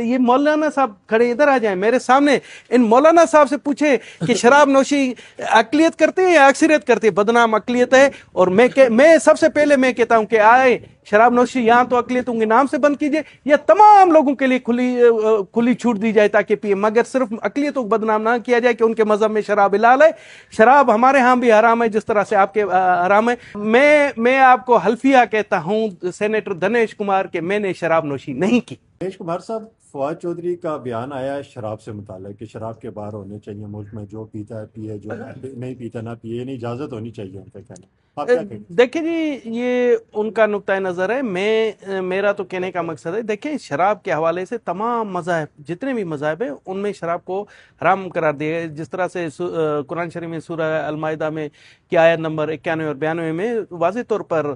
یہ مولانا صاحب کھڑے ادھر آ جائیں میرے سامنے، ان مولانا صاحب سے پوچھیں کہ شراب نوشی اقلیت کرتے ہیں یا اکثریت کرتے ہیں؟ بدنام اقلیت ہے، اور میں سب سے پہلے میں کہتا ہوں کہ آئے شراب نوشی یہاں تو اقلیتوں کے نام سے بند کیجئے، یا تمام لوگوں کے لیے کھلی چھوٹ دی جائے تاکہ پیے، مگر صرف اقلیتوں کو بدنام نہ کیا جائے کہ ان کے مذہب میں شراب حلال ہے۔ شراب ہمارے ہاں بھی حرام ہے جس طرح سے آپ کے حرام ہے۔ میں آپ کو حلفیہ کہتا ہوں سینیٹر دنیش کمار کہ میں نے شراب نوشی نہیں کی۔ دنیش کمار صاحب، فواد چودھری کا بیان آیا ہے شراب سے متعلق کہ شراب کے بار ہونے چاہیے ملک میں، جو پیتا ہے پیے، جو نہیں پیتا نہ پیے، یعنی اجازت ہونی چاہیے ان کا کہنا۔ آپ کیا کہیں گے؟ دیکھیں جی، یہ ان کا نقطۂ نظر ہے، میرا تو کہنے کا مقصد ہے، دیکھیں شراب کے حوالے سے تمام مذاہب، جتنے بھی مذاہب ہیں ان میں شراب کو حرام قرار دیا گیا، جس طرح سے قرآن شریف میں سورہ المائدہ میں کی آیت نمبر 91 اور 92 میں واضح طور پر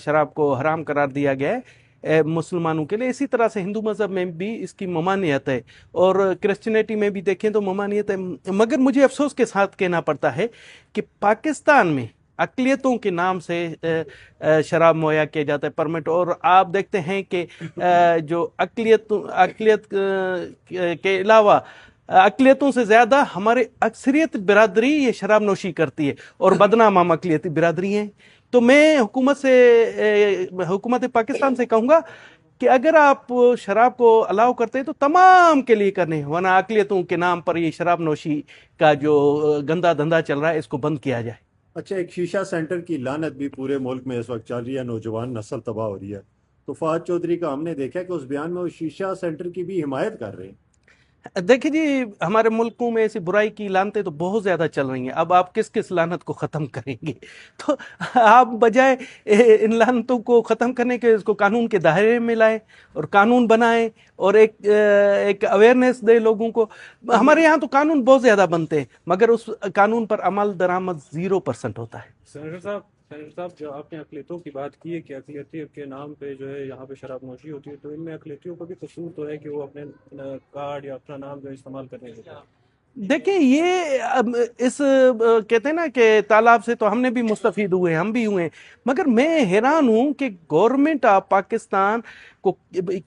شراب کو حرام قرار دیا گیا ہے مسلمانوں کے لیے۔ اسی طرح سے ہندو مذہب میں بھی اس کی ممانعت ہے، اور کرسچینٹی میں بھی دیکھیں تو ممانعت ہے، مگر مجھے افسوس کے ساتھ کہنا پڑتا ہے کہ پاکستان میں اقلیتوں کے نام سے شراب مہیا کیا جاتا ہے پرمٹ، اور آپ دیکھتے ہیں کہ جو اقلیت کے علاوہ اقلیتوں سے زیادہ ہمارے اکثریت برادری یہ شراب نوشی کرتی ہے، اور بدنام ہم اقلیتی برادری ہیں۔ تو میں حکومت پاکستان سے کہوں گا کہ اگر آپ شراب کو الاؤ کرتے ہیں تو تمام کے لیے کرنے، ورنہ اقلیتوں کے نام پر یہ شراب نوشی کا جو گندا دھندا چل رہا ہے اس کو بند کیا جائے۔ اچھا، ایک شیشہ سینٹر کی لعنت بھی پورے ملک میں اس وقت چل رہی ہے، نوجوان نسل تباہ ہو رہی ہے، تو فواد چودھری کا ہم نے دیکھا کہ اس بیان میں وہ شیشہ سینٹر کی بھی حمایت کر رہے ہیں۔ دیکھیں جی، ہمارے ملکوں میں ایسی برائی کی لعنتیں تو بہت زیادہ چل رہی ہیں، اب آپ کس لعنت کو ختم کریں گے؟ تو آپ بجائے ان لعنتوں کو ختم کرنے کے اس کو قانون کے دائرے میں لائیں اور قانون بنائیں، اور ایک اویئرنیس دے لوگوں کو۔ ہمارے یہاں تو قانون بہت زیادہ بنتے ہیں مگر اس قانون پر عمل درآمد 0% ہوتا ہے۔ سینیٹر صاحب جو آپ نے اقلیتوں کی بات کی ہے کہ اقلیتی کے نام پہ جو ہے یہاں پہ شراب نوشی ہوتی ہے، تو ان میں اقلیتیوں کو بھی قصور تو ہے کہ وہ اپنے کارڈ یا اپنا نام جو استعمال کرنے دیتے ہیں۔ دیکھیں یہ اس کہتے ہیں نا کہ تالاب سے تو ہم نے بھی مستفید ہوئے، ہم بھی ہوئے، مگر میں حیران ہوں کہ گورنمنٹ آف پاکستان کو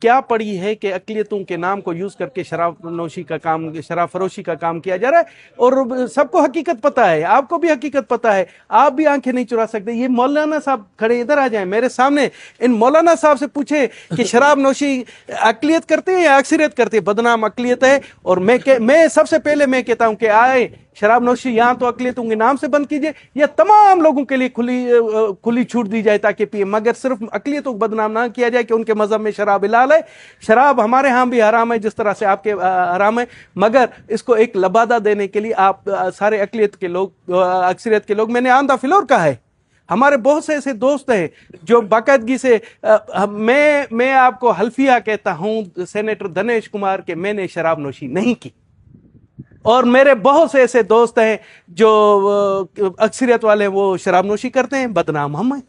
کیا پڑی ہے کہ اقلیتوں کے نام کو یوز کر کے شراب نوشی کا کام، شراب فروشی کا کام کیا جا رہا ہے، اور سب کو حقیقت پتہ ہے، آپ کو بھی حقیقت پتہ ہے، آپ بھی آنکھیں نہیں چرا سکتے۔ یہ مولانا صاحب کھڑے ادھر آ جائیں میرے سامنے، ان مولانا صاحب سے پوچھیں کہ شراب نوشی اقلیت کرتے ہیں یا اکثریت کرتے ہیں؟ بدنام اقلیت ہے، اور میں سب سے پہلے میں کہتا ہوں کہ آئے شراب نوشی یہاں تو اقلیتوں کے نام سے بند کیجئے، یا تمام لوگوں کے لیے کھلی چھوٹ دی جائے تاکہ پیے، مگر صرف اقلیتوں کو بدنام نہ کیا جائے کہ ان کے مذہب میں شراب حلال ہے۔ شراب ہمارے ہاں بھی حرام ہے جس طرح سے آپ کے حرام ہے، مگر اس کو ایک لبادہ دینے کے لیے آپ سارے اقلیت کے لوگ، اکثریت کے لوگ، میں نے آن دا فلور کہا ہے، ہمارے بہت سے ایسے دوست ہیں جو باقاعدگی سے میں آپ کو حلفیہ کہتا ہوں سینیٹر دنیش کمار کہ میں نے شراب نوشی نہیں کی، اور میرے بہت سے ایسے دوست ہیں جو اکثریت والے وہ شراب نوشی کرتے ہیں، بدنام ہم ہیں۔